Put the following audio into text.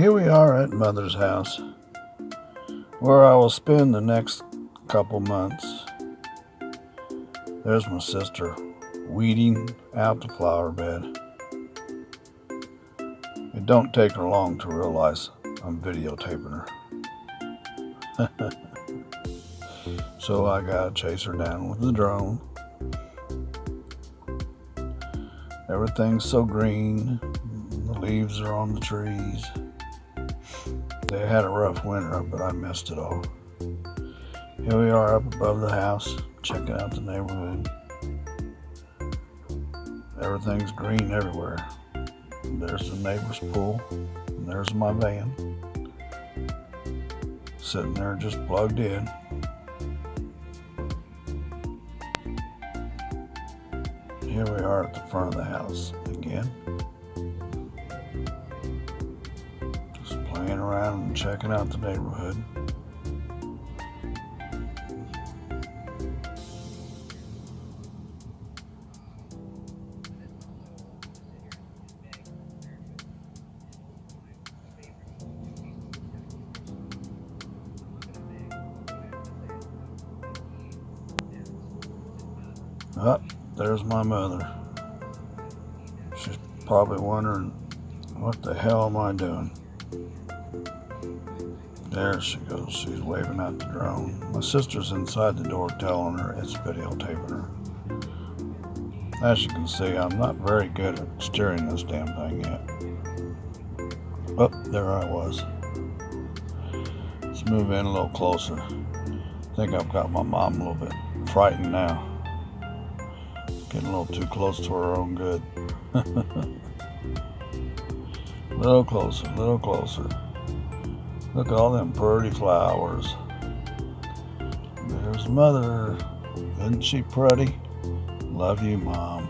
Here we are at Mother's house, where I will spend the next couple months. There's my sister weeding out the flower bed. It don't take her long to realize I'm videotaping her. So I gotta chase her down with the drone. Everything's so green. The leaves are on the trees. They had a rough winter, but I missed it all. Here we are up above the house, checking out the neighborhood. Everything's green everywhere. There's the neighbor's pool, and there's my van. Sitting there just plugged in. Here we are at the front of the house again. Just playing around and checking out the neighborhood. Oh, there's my mother. She's probably wondering, what the hell am I doing? There she goes. She's waving at the drone. My sister's inside the door telling her it's videotaping her. As you can see, I'm not very good at steering this damn thing yet. Oh, there I was. Let's move in a little closer. I think I've got my mom a little bit frightened now. Getting a little too close to her own good. Little closer, little closer. Look at all them pretty flowers. There's Mother. Isn't she pretty? Love you, Mom.